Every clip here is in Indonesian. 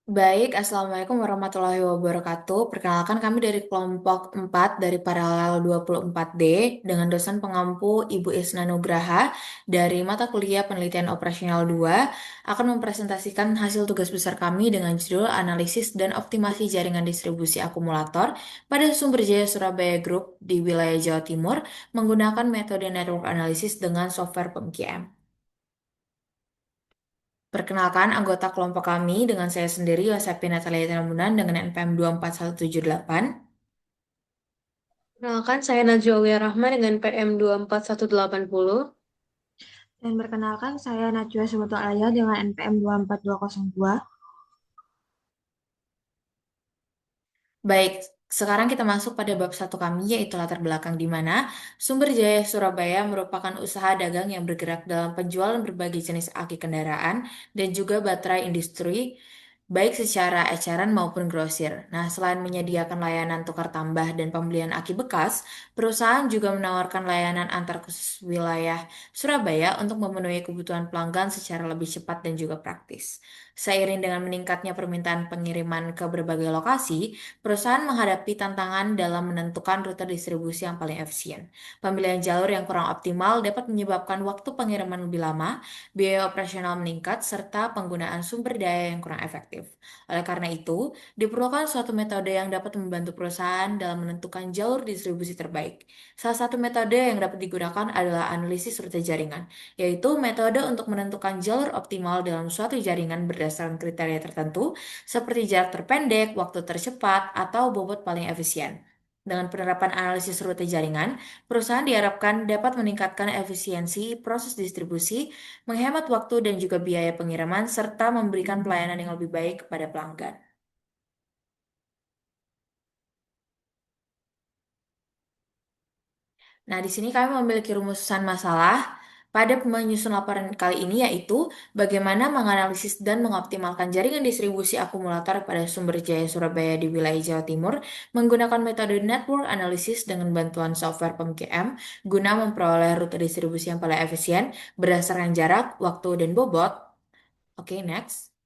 Baik, Assalamualaikum warahmatullahi wabarakatuh. Perkenalkan kami dari kelompok 4 dari Paralel 24D dengan dosen pengampu Ibu Isna Nugraha dari mata kuliah Penelitian Operasional 2 akan mempresentasikan hasil tugas besar kami dengan judul Analisis dan Optimasi Jaringan Distribusi Akumulator pada Sumber Jaya Surabaya Group di wilayah Jawa Timur menggunakan metode network analysis dengan software PMQM. Perkenalkan anggota kelompok kami dengan saya sendiri, Yosepi Natalia Tambunan dengan NPM 24178. Perkenalkan, saya Najwa Aulia Rahma dengan PM 24180. Dan perkenalkan, saya Najwa Subatu Alaya dengan NPM 24202. Baik, sekarang kita masuk pada bab satu kami, yaitu latar belakang di mana Sumber Jaya Surabaya merupakan usaha dagang yang bergerak dalam penjualan berbagai jenis aki kendaraan dan juga baterai industri, baik secara eceran maupun grosir. Nah, selain menyediakan layanan tukar tambah dan pembelian aki bekas, perusahaan juga menawarkan layanan antar khusus wilayah Surabaya untuk memenuhi kebutuhan pelanggan secara lebih cepat dan juga praktis. Seiring dengan meningkatnya permintaan pengiriman ke berbagai lokasi, perusahaan menghadapi tantangan dalam menentukan rute distribusi yang paling efisien. Pemilihan jalur yang kurang optimal dapat menyebabkan waktu pengiriman lebih lama, biaya operasional meningkat, serta penggunaan sumber daya yang kurang efektif. Oleh karena itu, diperlukan suatu metode yang dapat membantu perusahaan dalam menentukan jalur distribusi terbaik. Salah satu metode yang dapat digunakan adalah analisis rute jaringan, yaitu metode untuk menentukan jalur optimal dalam suatu jaringan berdasarkan kriteria tertentu seperti jarak terpendek, waktu tercepat, atau bobot paling efisien. Dengan penerapan analisis rute jaringan, perusahaan diharapkan dapat meningkatkan efisiensi proses distribusi, menghemat waktu dan juga biaya pengiriman, serta memberikan pelayanan yang lebih baik kepada pelanggan. Nah, di sini kami memiliki rumusan masalah pada menyusun laporan kali ini, yaitu bagaimana menganalisis dan mengoptimalkan jaringan distribusi akumulator pada sumber jaya Surabaya di wilayah Jawa Timur menggunakan metode network analysis dengan bantuan software PMQM guna memperoleh rute distribusi yang paling efisien berdasarkan jarak, waktu, dan bobot. Oke, next.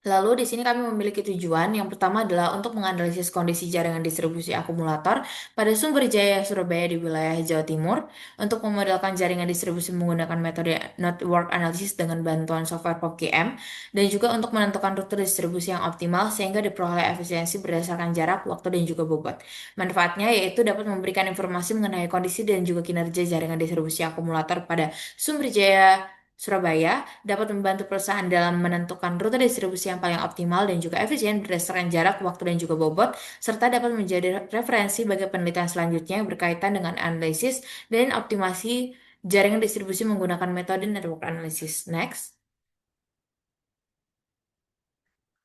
Lalu di sini kami memiliki tujuan. Yang pertama adalah untuk menganalisis kondisi jaringan distribusi akumulator pada sumber jaya Surabaya di wilayah Jawa Timur untuk memodelkan jaringan distribusi menggunakan metode network analysis dengan bantuan software POPQM dan juga untuk menentukan rute distribusi yang optimal sehingga diperoleh efisiensi berdasarkan jarak, waktu, dan juga bobot. Manfaatnya yaitu dapat memberikan informasi mengenai kondisi dan juga kinerja jaringan distribusi akumulator pada sumber jaya Surabaya dapat membantu perusahaan dalam menentukan rute distribusi yang paling optimal dan juga efisien berdasarkan jarak, waktu, dan juga bobot, serta dapat menjadi referensi bagi penelitian selanjutnya yang berkaitan dengan analisis dan optimasi jaringan distribusi menggunakan metode network analysis. Next.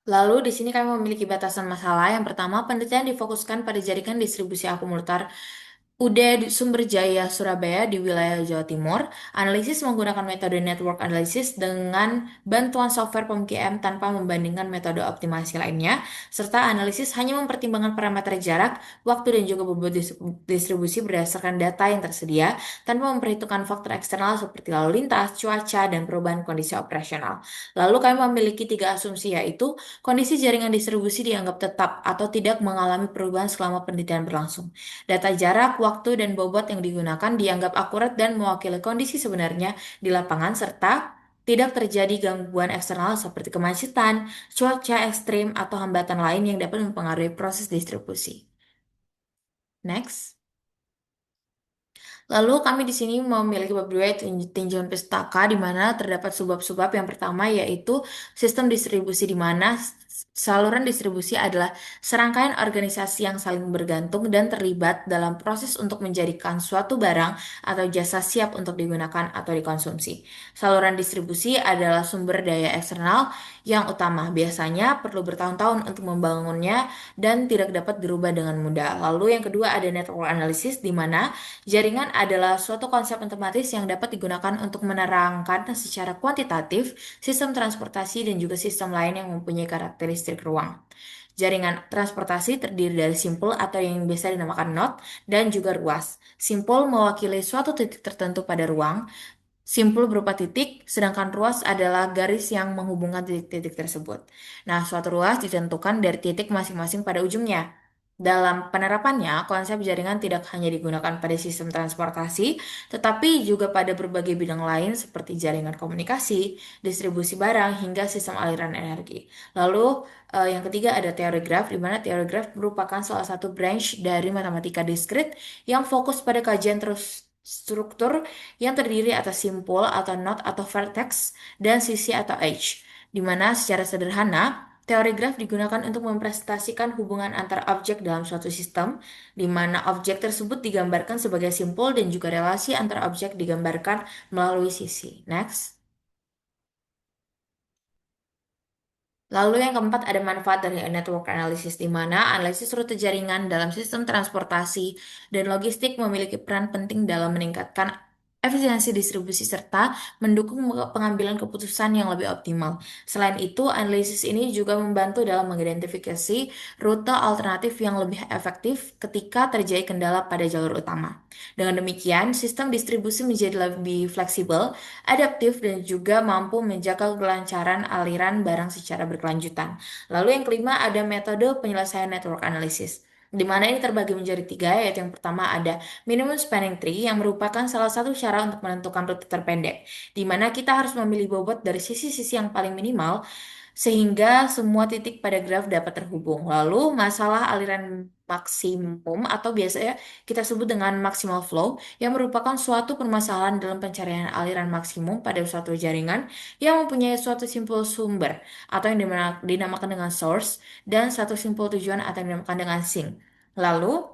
Lalu di sini kami memiliki batasan masalah. Yang pertama, penelitian difokuskan pada jaringan distribusi akumulator UD Sumber Jaya Surabaya di wilayah Jawa Timur, analisis menggunakan metode network analysis dengan bantuan software PMQM tanpa membandingkan metode optimasi lainnya, serta analisis hanya mempertimbangkan parameter jarak, waktu, dan juga bobot distribusi berdasarkan data yang tersedia, tanpa memperhitungkan faktor eksternal seperti lalu lintas, cuaca, dan perubahan kondisi operasional. Lalu kami memiliki tiga asumsi, yaitu kondisi jaringan distribusi dianggap tetap atau tidak mengalami perubahan selama penelitian berlangsung. Data jarak, waktu, dan bobot yang digunakan dianggap akurat dan mewakili kondisi sebenarnya di lapangan serta tidak terjadi gangguan eksternal seperti kemacetan, cuaca ekstrim, atau hambatan lain yang dapat mempengaruhi proses distribusi. Next. Lalu kami di sini memiliki bab dua yaitu tinjauan pustaka di mana terdapat subbab-subbab. Yang pertama yaitu sistem distribusi di mana saluran distribusi adalah serangkaian organisasi yang saling bergantung dan terlibat dalam proses untuk menjadikan suatu barang atau jasa siap untuk digunakan atau dikonsumsi. Saluran distribusi adalah sumber daya eksternal yang utama, biasanya perlu bertahun-tahun untuk membangunnya dan tidak dapat dirubah dengan mudah. Lalu yang kedua ada network analysis di mana jaringan adalah suatu konsep matematis yang dapat digunakan untuk menerangkan secara kuantitatif sistem transportasi dan juga sistem lain yang mempunyai karakteristik ruang. Jaringan transportasi terdiri dari simpul atau yang biasa dinamakan node dan juga ruas. Simpul mewakili suatu titik tertentu pada ruang, Simpul berupa titik, sedangkan ruas adalah garis yang menghubungkan titik-titik tersebut. Nah, suatu ruas ditentukan dari titik masing-masing pada ujungnya. Dalam penerapannya, konsep jaringan tidak hanya digunakan pada sistem transportasi, tetapi juga pada berbagai bidang lain seperti jaringan komunikasi, distribusi barang, hingga sistem aliran energi. Lalu, yang ketiga ada teori graf, di mana teori graf merupakan salah satu branch dari matematika diskrit yang fokus pada kajian terus struktur yang terdiri atas simpul atau node atau vertex dan sisi atau edge, di mana secara sederhana teori graf digunakan untuk mempresentasikan hubungan antar objek dalam suatu sistem, di mana objek tersebut digambarkan sebagai simpul dan juga relasi antar objek digambarkan melalui sisi. Next. Lalu yang keempat ada manfaat dari network analysis di mana analisis rute jaringan dalam sistem transportasi dan logistik memiliki peran penting dalam meningkatkan efisiensi distribusi serta mendukung pengambilan keputusan yang lebih optimal. Selain itu, analisis ini juga membantu dalam mengidentifikasi rute alternatif yang lebih efektif ketika terjadi kendala pada jalur utama. Dengan demikian, sistem distribusi menjadi lebih fleksibel, adaptif, dan juga mampu menjaga kelancaran aliran barang secara berkelanjutan. Lalu yang kelima ada metode penyelesaian network analysis, di mana ini terbagi menjadi tiga, yaitu yang pertama ada minimum spanning tree yang merupakan salah satu cara untuk menentukan rute terpendek, di mana kita harus memilih bobot dari sisi-sisi yang paling minimal sehingga semua titik pada graf dapat terhubung. Lalu masalah aliran maksimum atau biasanya kita sebut dengan maximal flow yang merupakan suatu permasalahan dalam pencarian aliran maksimum pada suatu jaringan yang mempunyai suatu simpul sumber atau yang dinamakan dengan source dan satu simpul tujuan atau yang dinamakan dengan sink. Lalu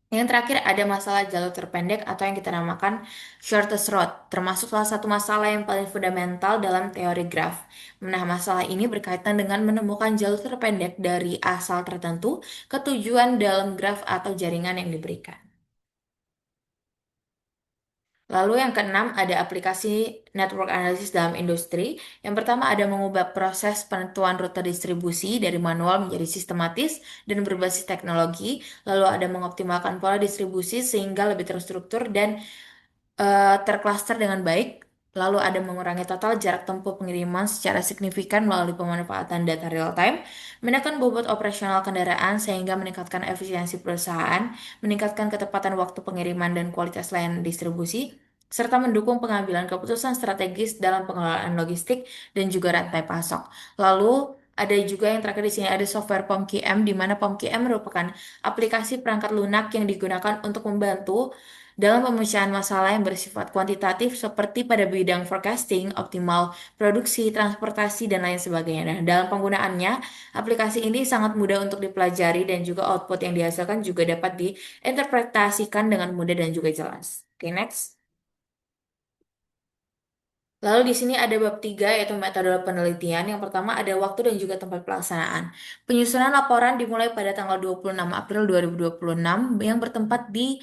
yang terakhir ada masalah jalur terpendek atau yang kita namakan shortest route, termasuk salah satu masalah yang paling fundamental dalam teori graf. Nah, masalah ini berkaitan dengan menemukan jalur terpendek dari asal tertentu ke tujuan dalam graf atau jaringan yang diberikan. Lalu yang keenam ada aplikasi network analysis dalam industri. Yang pertama ada mengubah proses penentuan rute distribusi dari manual menjadi sistematis dan berbasis teknologi. Lalu ada mengoptimalkan pola distribusi sehingga lebih terstruktur dan tercluster dengan baik. Lalu ada mengurangi total jarak tempuh pengiriman secara signifikan melalui pemanfaatan data real time, menekan bobot operasional kendaraan sehingga meningkatkan efisiensi perusahaan, meningkatkan ketepatan waktu pengiriman dan kualitas layanan distribusi, serta mendukung pengambilan keputusan strategis dalam pengelolaan logistik dan juga rantai pasok. Lalu ada juga yang terakhir di sini ada software POMQM di mana POMQM merupakan aplikasi perangkat lunak yang digunakan untuk membantu dalam pemecahan masalah yang bersifat kuantitatif seperti pada bidang forecasting, optimal produksi, transportasi, dan lain sebagainya. Nah, dalam penggunaannya, aplikasi ini sangat mudah untuk dipelajari dan juga output yang dihasilkan juga dapat diinterpretasikan dengan mudah dan juga jelas. Oke, next. Lalu di sini ada bab 3 yaitu metode penelitian. Yang pertama ada waktu dan juga tempat pelaksanaan. Penyusunan laporan dimulai pada tanggal 26 April 2026 yang bertempat di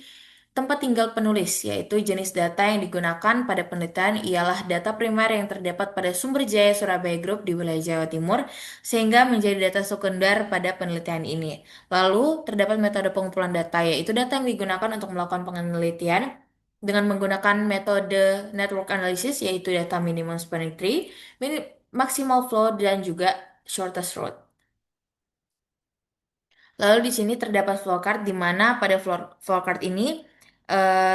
tempat tinggal penulis, yaitu jenis data yang digunakan pada penelitian ialah data primer yang terdapat pada Sumber Jaya Surabaya Group di wilayah Jawa Timur, sehingga menjadi data sekunder pada penelitian ini. Lalu terdapat metode pengumpulan data, yaitu data yang digunakan untuk melakukan penelitian dengan menggunakan metode network analysis yaitu data minimum spanning tree, maximal flow dan juga shortest route. Lalu di sini terdapat flowchart di mana pada flowchart ini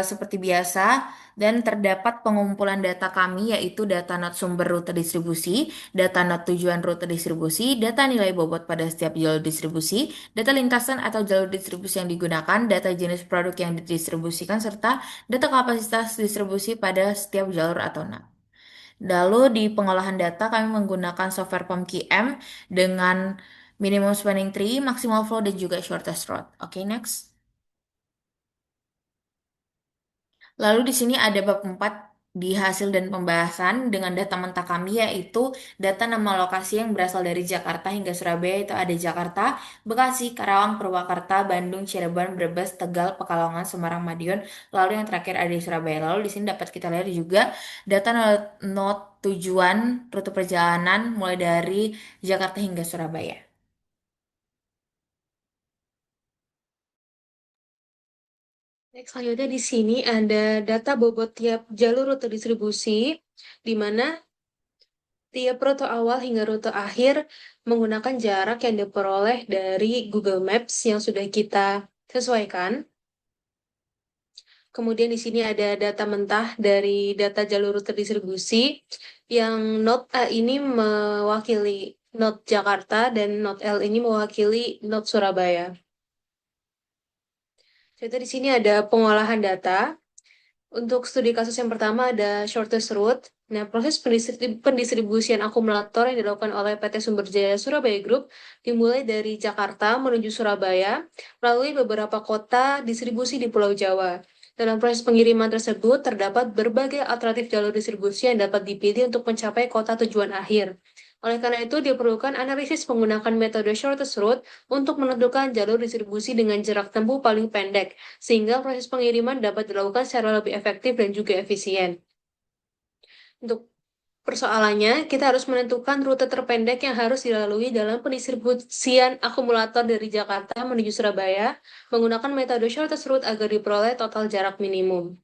seperti biasa dan terdapat pengumpulan data kami yaitu data not sumber rute distribusi, data not tujuan rute distribusi, data nilai bobot pada setiap jalur distribusi, data lintasan atau jalur distribusi yang digunakan, data jenis produk yang didistribusikan serta data kapasitas distribusi pada setiap jalur atau not. Lalu di pengolahan data kami menggunakan software POMQM dengan minimum spanning tree, maximal flow, dan juga shortest route. Oke, next. Lalu di sini ada bab 4 di hasil dan pembahasan dengan data mentah kami yaitu data nama lokasi yang berasal dari Jakarta hingga Surabaya itu ada Jakarta, Bekasi, Karawang, Purwakarta, Bandung, Cirebon, Brebes, Tegal, Pekalongan, Semarang, Madiun. Lalu yang terakhir ada di Surabaya. Lalu di sini dapat kita lihat juga data not tujuan rute perjalanan mulai dari Jakarta hingga Surabaya. Selanjutnya di sini ada data bobot tiap jalur rute distribusi, di mana tiap rute awal hingga rute akhir menggunakan jarak yang diperoleh dari Google Maps yang sudah kita sesuaikan. Kemudian di sini ada data mentah dari data jalur rute distribusi yang Node A ini mewakili Node Jakarta dan Node L ini mewakili Node Surabaya. Jadi di sini ada pengolahan data. Untuk studi kasus yang pertama ada shortest route. Nah, proses pendistribusian akumulator yang dilakukan oleh PT Sumber Jaya Surabaya Group dimulai dari Jakarta menuju Surabaya melalui beberapa kota distribusi di Pulau Jawa. Dalam proses pengiriman tersebut terdapat berbagai alternatif jalur distribusi yang dapat dipilih untuk mencapai kota tujuan akhir. Oleh karena itu, diperlukan analisis menggunakan metode shortest route untuk menentukan jalur distribusi dengan jarak tempuh paling pendek, sehingga proses pengiriman dapat dilakukan secara lebih efektif dan juga efisien. Untuk persoalannya, kita harus menentukan rute terpendek yang harus dilalui dalam pendistribusian akumulator dari Jakarta menuju Surabaya menggunakan metode shortest route agar diperoleh total jarak minimum.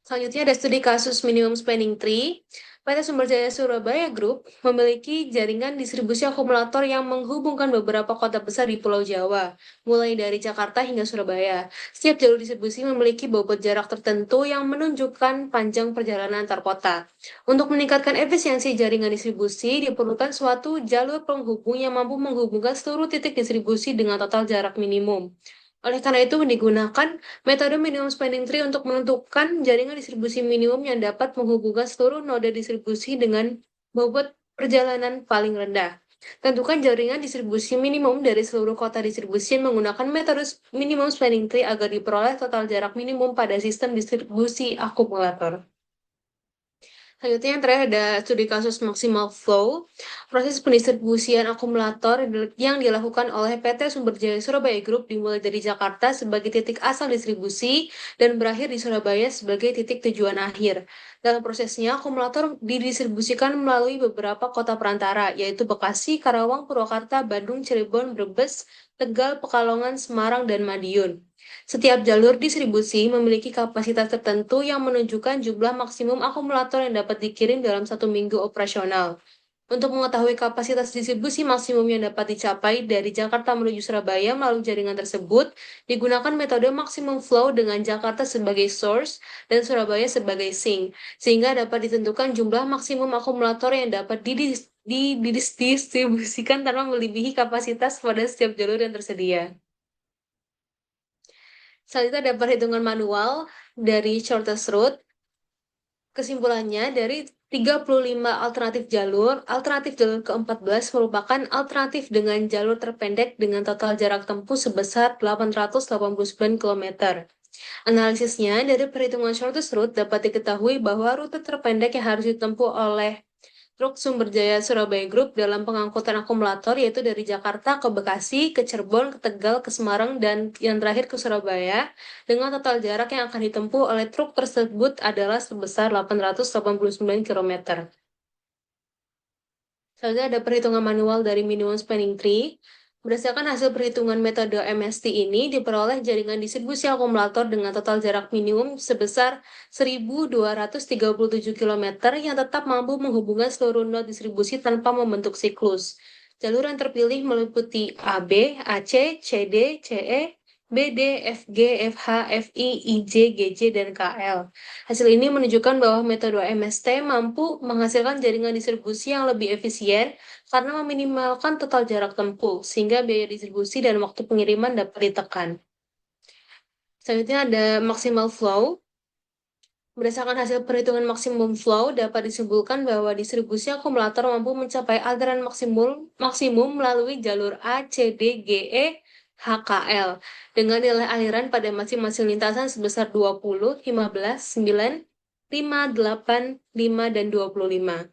Selanjutnya ada studi kasus minimum spanning tree. PT Sumber Jaya Surabaya Group memiliki jaringan distribusi akumulator yang menghubungkan beberapa kota besar di Pulau Jawa, mulai dari Jakarta hingga Surabaya. Setiap jalur distribusi memiliki bobot jarak tertentu yang menunjukkan panjang perjalanan antar kota. Untuk meningkatkan efisiensi jaringan distribusi, diperlukan suatu jalur penghubung yang mampu menghubungkan seluruh titik distribusi dengan total jarak minimum. Oleh karena itu, digunakan metode minimum spanning tree untuk menentukan jaringan distribusi minimum yang dapat menghubungkan seluruh node distribusi dengan bobot perjalanan paling rendah. Tentukan jaringan distribusi minimum dari seluruh kota distribusi menggunakan metode minimum spanning tree agar diperoleh total jarak minimum pada sistem distribusi akumulator. Selanjutnya yang terakhir ada studi kasus maksimal flow. Proses pendistribusian akumulator yang dilakukan oleh PT Sumber Jaya Surabaya Group dimulai dari Jakarta sebagai titik asal distribusi dan berakhir di Surabaya sebagai titik tujuan akhir. Dalam prosesnya, akumulator didistribusikan melalui beberapa kota perantara, yaitu Bekasi, Karawang, Purwakarta, Bandung, Cirebon, Brebes, Tegal, Pekalongan, Semarang, dan Madiun. Setiap jalur distribusi memiliki kapasitas tertentu yang menunjukkan jumlah maksimum akumulator yang dapat dikirim dalam satu minggu operasional. Untuk mengetahui kapasitas distribusi maksimum yang dapat dicapai dari Jakarta menuju Surabaya melalui jaringan tersebut, digunakan metode maximum flow dengan Jakarta sebagai source dan Surabaya sebagai sink, sehingga dapat ditentukan jumlah maksimum akumulator yang dapat didistribusikan tanpa melebihi kapasitas pada setiap jalur yang tersedia. Selanjutnya ada perhitungan manual dari shortest route. Kesimpulannya, dari 35 alternatif jalur ke-14 merupakan alternatif dengan jalur terpendek dengan total jarak tempuh sebesar 889 km. Analisisnya, dari perhitungan shortest route dapat diketahui bahwa rute terpendek yang harus ditempuh oleh Truk Sumber Jaya Surabaya Group dalam pengangkutan akumulator yaitu dari Jakarta ke Bekasi, ke Cirebon, ke Tegal, ke Semarang, dan yang terakhir ke Surabaya dengan total jarak yang akan ditempuh oleh truk tersebut adalah sebesar 889 km. Selanjutnya ada perhitungan manual dari minimum spanning tree. Berdasarkan hasil perhitungan metode MST ini, diperoleh jaringan distribusi akumulator dengan total jarak minimum sebesar 1.237 km yang tetap mampu menghubungkan seluruh node distribusi tanpa membentuk siklus. Jalur yang terpilih meliputi AB, AC, CD, CE, BD, FG, FH, FI, IJ, GJ, dan KL. Hasil ini menunjukkan bahwa metode MST mampu menghasilkan jaringan distribusi yang lebih efisien karena meminimalkan total jarak tempuh, sehingga biaya distribusi dan waktu pengiriman dapat ditekan. Selanjutnya ada maximal flow. Berdasarkan hasil perhitungan maksimum flow, dapat disimpulkan bahwa distribusi akumulator mampu mencapai aliran maksimum melalui jalur A, C, D, G, E, HKL dengan nilai aliran pada masing-masing lintasan sebesar 20, 15, 9, 5, 8, 5, dan 25.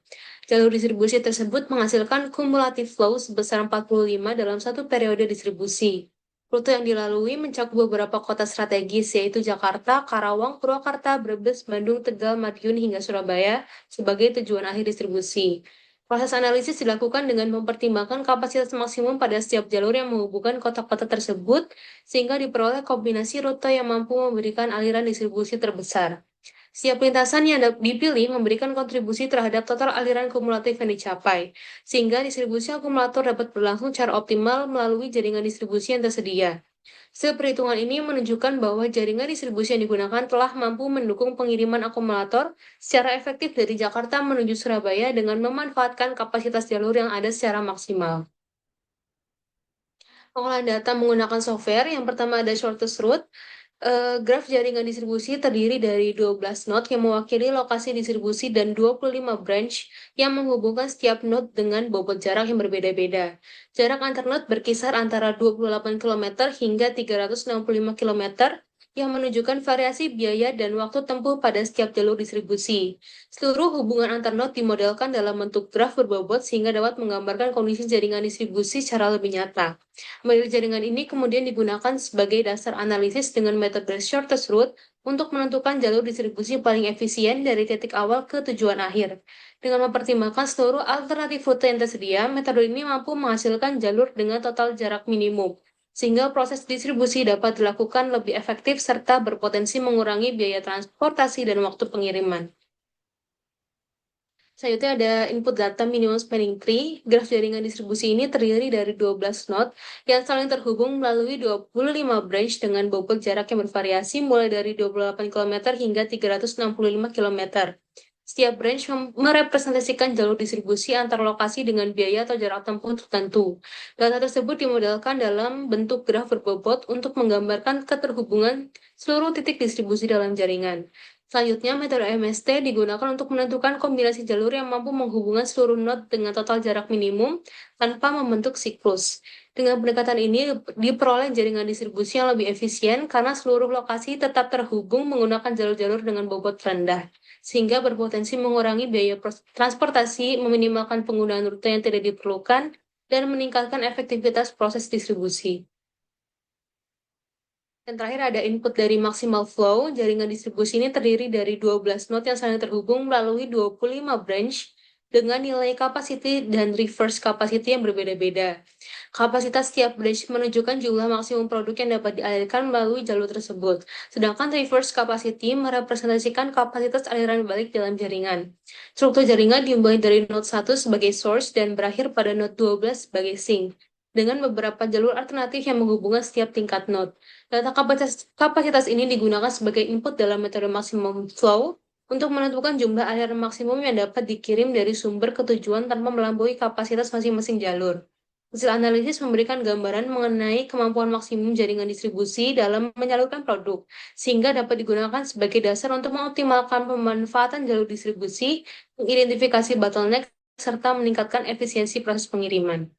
Jalur distribusi tersebut menghasilkan kumulatif flow sebesar 45 dalam satu periode distribusi. Rute yang dilalui mencakup beberapa kota strategis yaitu Jakarta, Karawang, Purwakarta, Brebes, Bandung, Tegal, Madiun, hingga Surabaya sebagai tujuan akhir distribusi. Proses analisis dilakukan dengan mempertimbangkan kapasitas maksimum pada setiap jalur yang menghubungkan kota-kota tersebut, sehingga diperoleh kombinasi rute yang mampu memberikan aliran distribusi terbesar. Setiap lintasan yang dipilih memberikan kontribusi terhadap total aliran kumulatif yang dicapai, sehingga distribusi akumulator dapat berlangsung secara optimal melalui jaringan distribusi yang tersedia. Perhitungan ini menunjukkan bahwa jaringan distribusi yang digunakan telah mampu mendukung pengiriman akumulator secara efektif dari Jakarta menuju Surabaya dengan memanfaatkan kapasitas jalur yang ada secara maksimal. Pengolahan data menggunakan software, yang pertama ada shortest route. Graf jaringan distribusi terdiri dari 12 node yang mewakili lokasi distribusi dan 25 branch yang menghubungkan setiap node dengan bobot jarak yang berbeda-beda. Jarak antar node berkisar antara 28 km hingga 365 km yang menunjukkan variasi biaya dan waktu tempuh pada setiap jalur distribusi. Seluruh hubungan antar node dimodelkan dalam bentuk graf berbobot sehingga dapat menggambarkan kondisi jaringan distribusi secara lebih nyata. Model jaringan ini kemudian digunakan sebagai dasar analisis dengan metode shortest route untuk menentukan jalur distribusi paling efisien dari titik awal ke tujuan akhir. Dengan mempertimbangkan seluruh alternatif rute yang tersedia, metode ini mampu menghasilkan jalur dengan total jarak minimum, sehingga proses distribusi dapat dilakukan lebih efektif serta berpotensi mengurangi biaya transportasi dan waktu pengiriman. Selanjutnya ada input data minimum spanning tree. Graf jaringan distribusi ini terdiri dari 12 node yang saling terhubung melalui 25 branch dengan bobot jarak yang bervariasi mulai dari 28 km hingga 365 km. Setiap branch merepresentasikan jalur distribusi antar lokasi dengan biaya atau jarak tempuh tertentu. Data tersebut dimodelkan dalam bentuk graf berbobot untuk menggambarkan keterhubungan seluruh titik distribusi dalam jaringan. Selanjutnya, metode MST digunakan untuk menentukan kombinasi jalur yang mampu menghubungkan seluruh node dengan total jarak minimum tanpa membentuk siklus. Dengan pendekatan ini diperoleh jaringan distribusi yang lebih efisien karena seluruh lokasi tetap terhubung menggunakan jalur-jalur dengan bobot rendah, sehingga berpotensi mengurangi biaya transportasi, meminimalkan penggunaan rute yang tidak diperlukan, dan meningkatkan efektivitas proses distribusi. Dan terakhir ada input dari maximal flow. Jaringan distribusi ini terdiri dari 12 node yang saling terhubung melalui 25 branch dengan nilai capacity dan reverse capacity yang berbeda-beda. Kapasitas setiap branch menunjukkan jumlah maksimum produk yang dapat dialirkan melalui jalur tersebut. Sedangkan reverse capacity merepresentasikan kapasitas aliran balik dalam jaringan. Struktur jaringan dimulai dari node 1 sebagai source dan berakhir pada node 12 sebagai sink, dengan beberapa jalur alternatif yang menghubungkan setiap tingkat node. Data kapasitas ini digunakan sebagai input dalam metode maximum flow untuk menentukan jumlah aliran maksimum yang dapat dikirim dari sumber ke tujuan tanpa melampaui kapasitas masing-masing jalur. Hasil analisis memberikan gambaran mengenai kemampuan maksimum jaringan distribusi dalam menyalurkan produk, sehingga dapat digunakan sebagai dasar untuk mengoptimalkan pemanfaatan jalur distribusi, mengidentifikasi bottleneck, serta meningkatkan efisiensi proses pengiriman.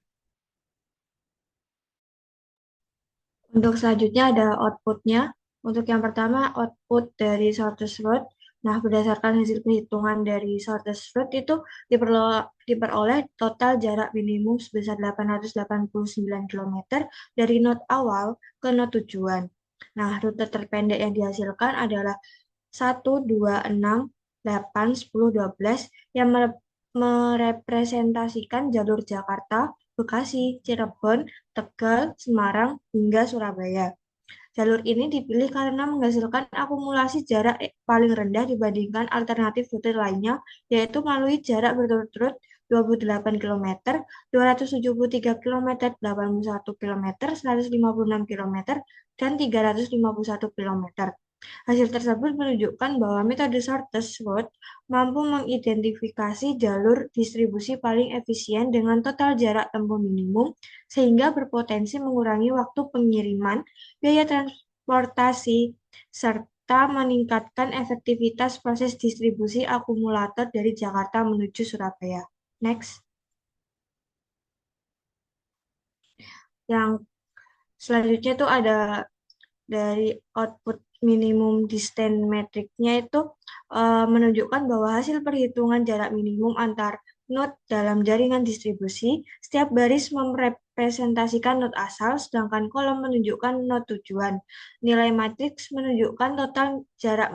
Untuk selanjutnya ada outputnya. Untuk yang pertama, output dari shortest route. Nah, berdasarkan hasil perhitungan dari shortest route itu diperoleh total jarak minimum sebesar 889 km dari node awal ke node tujuan. Nah, rute terpendek yang dihasilkan adalah 1, 2, 6, 8, 10, 12 yang merepresentasikan jalur Jakarta, Bekasi, Cirebon, Tegal, Semarang, hingga Surabaya. Jalur ini dipilih karena menghasilkan akumulasi jarak paling rendah dibandingkan alternatif rute lainnya, yaitu melalui jarak berturut-turut 28 km, 273 km, 81 km, 156 km, dan 351 km. Hasil tersebut menunjukkan bahwa metode shortest route mampu mengidentifikasi jalur distribusi paling efisien dengan total jarak tempuh minimum, sehingga berpotensi mengurangi waktu pengiriman, biaya transportasi, serta meningkatkan efektivitas proses distribusi akumulator dari Jakarta menuju Surabaya. Next. Yang selanjutnya itu ada dari output minimum distance metricnya itu menunjukkan bahwa hasil perhitungan jarak minimum antar node dalam jaringan distribusi, setiap baris merepresentasikan node asal, sedangkan kolom menunjukkan node tujuan. Nilai matriks menunjukkan total jarak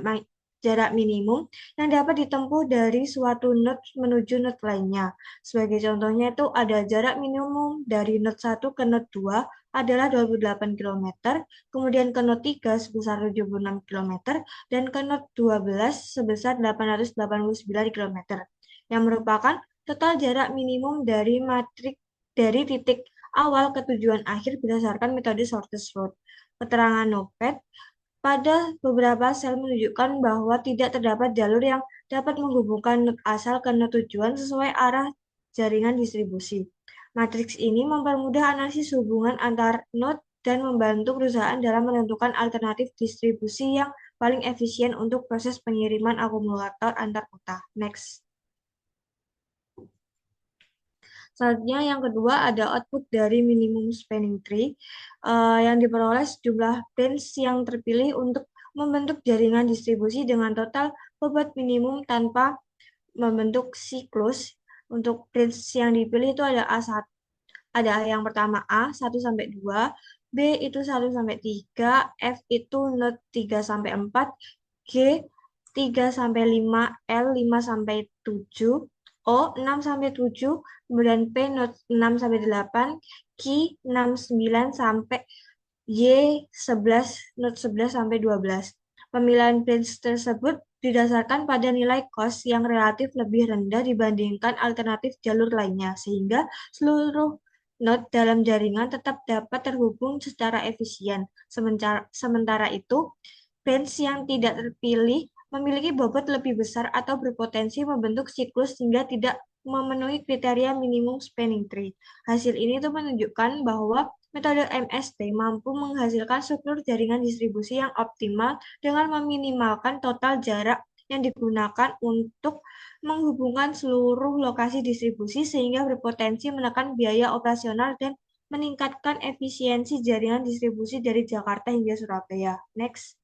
jarak minimum yang dapat ditempuh dari suatu node menuju node lainnya. Sebagai contohnya itu ada jarak minimum dari node 1 ke node 2 adalah 28 kilometer, kemudian ke node 3 sebesar 76 kilometer, dan ke node 12 sebesar 889 kilometer, yang merupakan total jarak minimum dari dari titik awal ke tujuan akhir berdasarkan metode shortest route. Keterangan NOPAD pada beberapa sel menunjukkan bahwa tidak terdapat jalur yang dapat menghubungkan node asal ke node tujuan sesuai arah jaringan distribusi. Matriks ini mempermudah analisis hubungan antar node dan membantu perusahaan dalam menentukan alternatif distribusi yang paling efisien untuk proses pengiriman akumulator antar kota. Next. Selanjutnya yang kedua ada output dari minimum spanning tree yang diperoleh sejumlah branch yang terpilih untuk membentuk jaringan distribusi dengan total bobot minimum tanpa membentuk siklus. Untuk branch yang dipilih itu ada A1, ada yang pertama A 1 sampai 2, B itu 1 sampai 3, F itu node 3 sampai 4, G 3 sampai 5, L 5 sampai 7, O 6 sampai 7, kemudian P node 6 sampai 8, Q 6 9 sampai Y 11 node 11 sampai 12. Pemilihan branch tersebut didasarkan pada nilai cost yang relatif lebih rendah dibandingkan alternatif jalur lainnya, sehingga seluruh node dalam jaringan tetap dapat terhubung secara efisien. Sementara itu, branch yang tidak terpilih memiliki bobot lebih besar atau berpotensi membentuk siklus sehingga tidak memenuhi kriteria minimum spanning tree. Hasil ini tuh menunjukkan bahwa metode MST mampu menghasilkan struktur jaringan distribusi yang optimal dengan meminimalkan total jarak yang digunakan untuk menghubungkan seluruh lokasi distribusi sehingga berpotensi menekan biaya operasional dan meningkatkan efisiensi jaringan distribusi dari Jakarta hingga Surabaya. Next.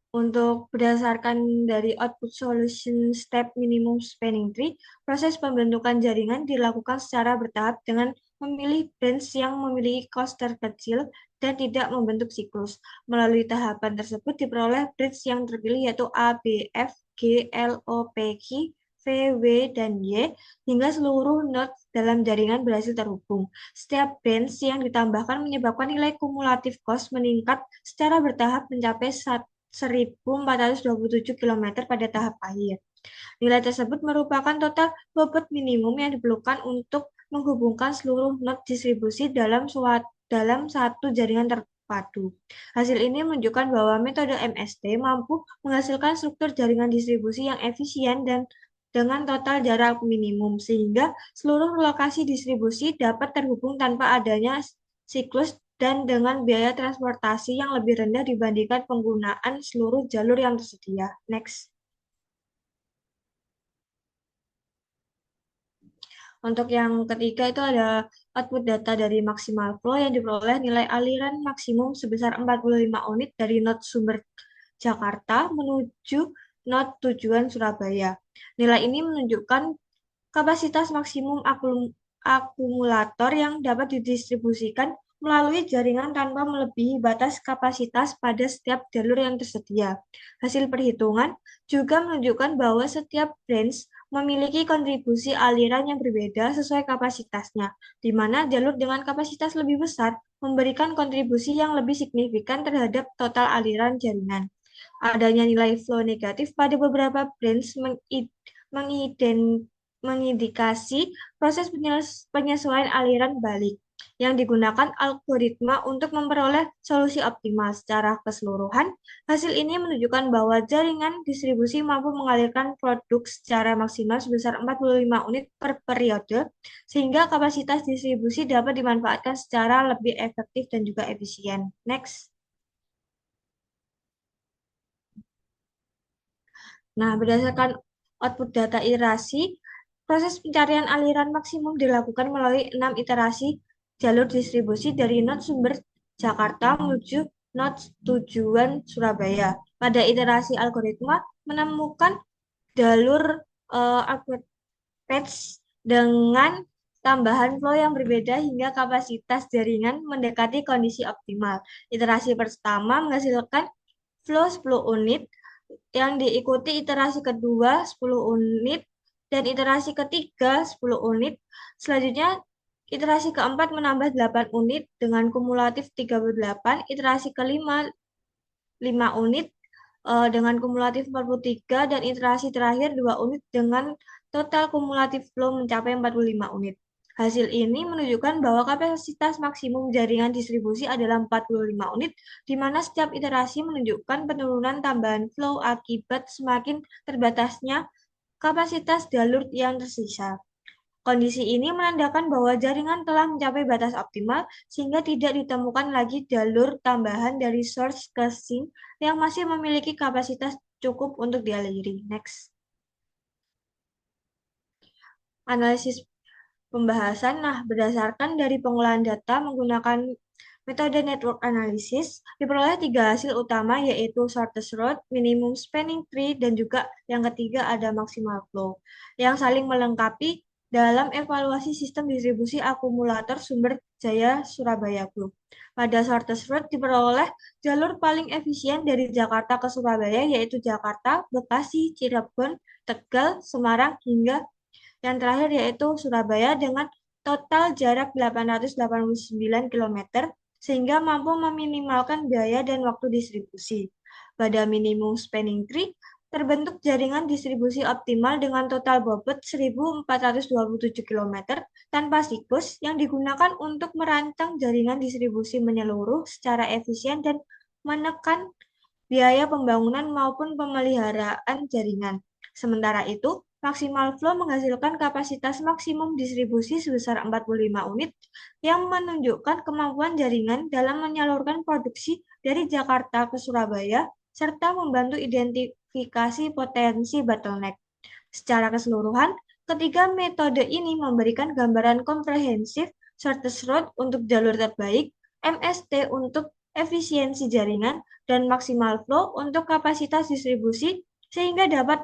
Untuk berdasarkan dari output solution step minimum spanning tree, proses pembentukan jaringan dilakukan secara bertahap dengan memilih branch yang memiliki cost terkecil dan tidak membentuk siklus. Melalui tahapan tersebut diperoleh branch yang terpilih yaitu A, B, F, G, L, O, P, Q, V, W, dan Y, hingga seluruh node dalam jaringan berhasil terhubung. Setiap branch yang ditambahkan menyebabkan nilai kumulatif cost meningkat secara bertahap mencapai 1.427 km pada tahap akhir. Nilai tersebut merupakan total bobot minimum yang diperlukan untuk menghubungkan seluruh node distribusi dalam satu jaringan terpadu. Hasil ini menunjukkan bahwa metode MST mampu menghasilkan struktur jaringan distribusi yang efisien dan dengan total jarak minimum, sehingga seluruh lokasi distribusi dapat terhubung tanpa adanya siklus dan dengan biaya transportasi yang lebih rendah dibandingkan penggunaan seluruh jalur yang tersedia. Next. Untuk yang ketiga itu ada output data dari maksimal flow yang diperoleh nilai aliran maksimum sebesar 45 unit dari node sumber Jakarta menuju node tujuan Surabaya. Nilai ini menunjukkan kapasitas maksimum akumulator yang dapat didistribusikan melalui jaringan tanpa melebihi batas kapasitas pada setiap jalur yang tersedia. Hasil perhitungan juga menunjukkan bahwa setiap branch memiliki kontribusi aliran yang berbeda sesuai kapasitasnya, di mana jalur dengan kapasitas lebih besar memberikan kontribusi yang lebih signifikan terhadap total aliran jaringan. Adanya nilai flow negatif pada beberapa branch mengindikasi proses penyesuaian aliran balik yang digunakan algoritma untuk memperoleh solusi optimal. Secara keseluruhan, hasil ini menunjukkan bahwa jaringan distribusi mampu mengalirkan produk secara maksimal sebesar 45 unit per periode, sehingga kapasitas distribusi dapat dimanfaatkan secara lebih efektif dan juga efisien. Next. Nah, berdasarkan output data iterasi, proses pencarian aliran maksimum dilakukan melalui 6 iterasi jalur distribusi dari node sumber Jakarta menuju node tujuan Surabaya. Pada iterasi algoritma menemukan jalur output patch dengan tambahan flow yang berbeda hingga kapasitas jaringan mendekati kondisi optimal. Iterasi pertama menghasilkan flow 10 unit, yang diikuti iterasi kedua 10 unit, dan iterasi ketiga 10 unit. Selanjutnya, iterasi keempat menambah 8 unit dengan kumulatif 38, iterasi kelima 5 unit dengan kumulatif 43, dan iterasi terakhir 2 unit dengan total kumulatif flow mencapai 45 unit. Hasil ini menunjukkan bahwa kapasitas maksimum jaringan distribusi adalah 45 unit, di mana setiap iterasi menunjukkan penurunan tambahan flow akibat semakin terbatasnya kapasitas jalur yang tersisa. Kondisi ini menandakan bahwa jaringan telah mencapai batas optimal, sehingga tidak ditemukan lagi jalur tambahan dari source ke sink yang masih memiliki kapasitas cukup untuk dialiri. Next. Analisis pembahasan. Nah, berdasarkan dari pengolahan data menggunakan metode network analysis, diperoleh 3 hasil utama, yaitu shortest route, minimum spanning tree, dan juga yang ketiga ada maximal flow, yang saling melengkapi dalam evaluasi sistem distribusi akumulator Sumber Jaya Surabaya Group. Pada shortest route diperoleh jalur paling efisien dari Jakarta ke Surabaya, yaitu Jakarta, Bekasi, Cirebon, Tegal, Semarang, hingga yang terakhir yaitu Surabaya dengan total jarak 889 km, sehingga mampu meminimalkan biaya dan waktu distribusi. Pada minimum spanning tree, terbentuk jaringan distribusi optimal dengan total bobot 1.427 km tanpa siklus yang digunakan untuk merancang jaringan distribusi menyeluruh secara efisien dan menekan biaya pembangunan maupun pemeliharaan jaringan. Sementara itu, maksimal flow menghasilkan kapasitas maksimum distribusi sebesar 45 unit yang menunjukkan kemampuan jaringan dalam menyalurkan produksi dari Jakarta ke Surabaya serta membantu identifikasi potensi bottleneck. Secara keseluruhan, ketiga metode ini memberikan gambaran komprehensif shortest route untuk jalur terbaik, MST untuk efisiensi jaringan, dan maksimal flow untuk kapasitas distribusi sehingga dapat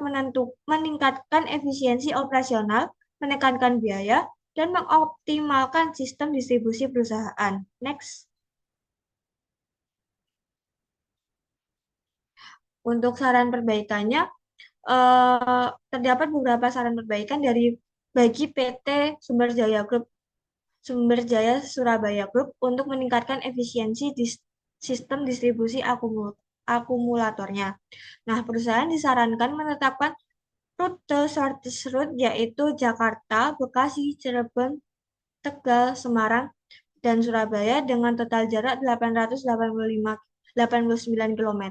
meningkatkan efisiensi operasional, menekankan biaya, dan mengoptimalkan sistem distribusi perusahaan. Next. Untuk saran perbaikannya, terdapat beberapa saran perbaikan bagi PT Sumber Jaya Surabaya Group untuk meningkatkan efisiensi sistem distribusi akumulatornya. Nah, perusahaan disarankan menetapkan rute shortest route, yaitu Jakarta, Bekasi, Cirebon, Tegal, Semarang, dan Surabaya dengan total jarak 889 km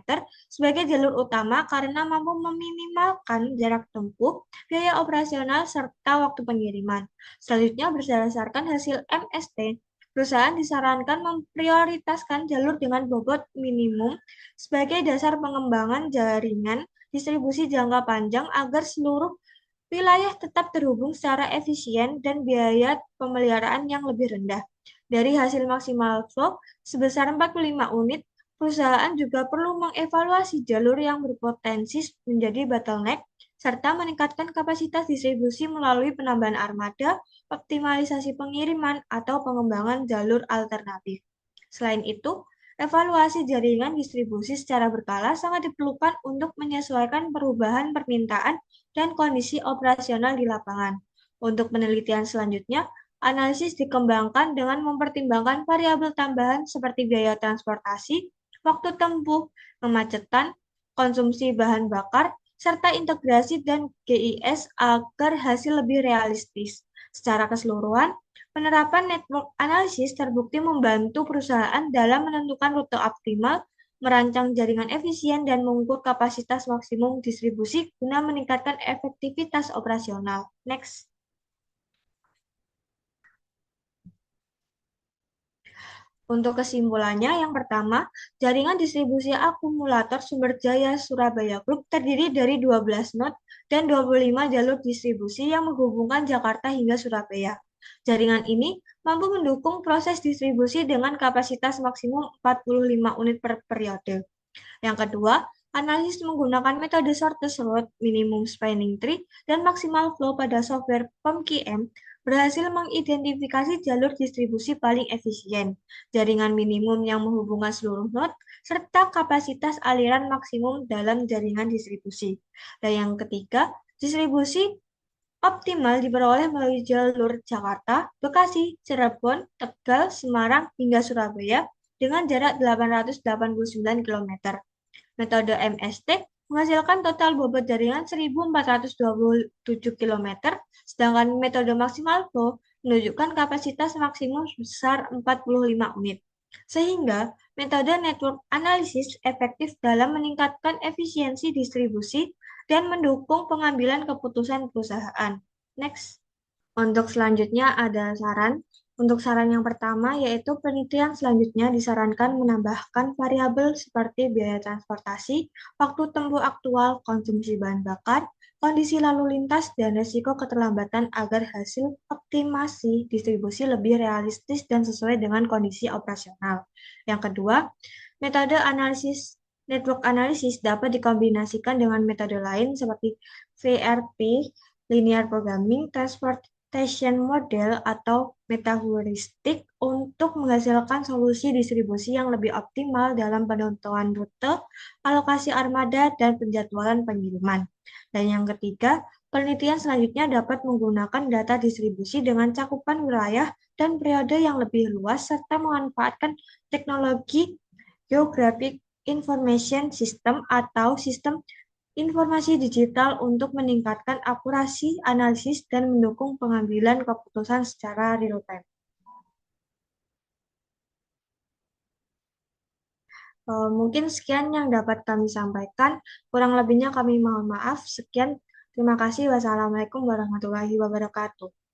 sebagai jalur utama karena mampu meminimalkan jarak tempuh, biaya operasional, serta waktu pengiriman. Selanjutnya, berdasarkan hasil MST, perusahaan disarankan memprioritaskan jalur dengan bobot minimum sebagai dasar pengembangan jaringan distribusi jangka panjang agar seluruh wilayah tetap terhubung secara efisien dan biaya pemeliharaan yang lebih rendah. Dari hasil maksimal flow sebesar 45 unit, perusahaan juga perlu mengevaluasi jalur yang berpotensi menjadi bottleneck, serta meningkatkan kapasitas distribusi melalui penambahan armada, optimalisasi pengiriman, atau pengembangan jalur alternatif. Selain itu, evaluasi jaringan distribusi secara berkala sangat diperlukan untuk menyesuaikan perubahan permintaan dan kondisi operasional di lapangan. Untuk penelitian selanjutnya, analisis dikembangkan dengan mempertimbangkan variabel tambahan seperti biaya transportasi, waktu tempuh, kemacetan, konsumsi bahan bakar, serta integrasi dan GIS agar hasil lebih realistis. Secara keseluruhan, penerapan network analysis terbukti membantu perusahaan dalam menentukan rute optimal, merancang jaringan efisien, dan mengukur kapasitas maksimum distribusi guna meningkatkan efektivitas operasional. Next. Untuk kesimpulannya, yang pertama, jaringan distribusi akumulator Sumber Jaya Surabaya Group terdiri dari 12 node dan 25 jalur distribusi yang menghubungkan Jakarta hingga Surabaya. Jaringan ini mampu mendukung proses distribusi dengan kapasitas maksimum 45 unit per periode. Yang kedua, analisis menggunakan metode shortest route, minimum spanning tree, dan maximal flow pada software POMQM berhasil mengidentifikasi jalur distribusi paling efisien, jaringan minimum yang menghubungkan seluruh node, serta kapasitas aliran maksimum dalam jaringan distribusi. Dan yang ketiga, distribusi optimal diperoleh melalui jalur Jakarta, Bekasi, Cirebon, Tegal, Semarang, hingga Surabaya dengan jarak 889 km. Metode MST menghasilkan total bobot jaringan 1.427 km, sedangkan metode maksimal flow menunjukkan kapasitas maksimum sebesar 45 unit. Sehingga metode network analysis efektif dalam meningkatkan efisiensi distribusi dan mendukung pengambilan keputusan perusahaan. Next. Untuk selanjutnya ada saran. Untuk saran yang pertama yaitu penelitian selanjutnya disarankan menambahkan variabel seperti biaya transportasi, waktu tempuh aktual, konsumsi bahan bakar, kondisi lalu lintas, dan risiko keterlambatan agar hasil optimasi distribusi lebih realistis dan sesuai dengan kondisi operasional. Yang kedua, metode analisis network analysis dapat dikombinasikan dengan metode lain seperti VRP, linear programming, transportation model, atau metaheuristik untuk menghasilkan solusi distribusi yang lebih optimal dalam penentuan rute, alokasi armada, dan penjadwalan pengiriman. Dan yang ketiga, penelitian selanjutnya dapat menggunakan data distribusi dengan cakupan wilayah dan periode yang lebih luas serta memanfaatkan teknologi Geographic Information System atau sistem informasi digital untuk meningkatkan akurasi analisis dan mendukung pengambilan keputusan secara real-time. Mungkin sekian yang dapat kami sampaikan. Kurang lebihnya kami mohon maaf. Sekian, terima kasih. Wassalamualaikum warahmatullahi wabarakatuh.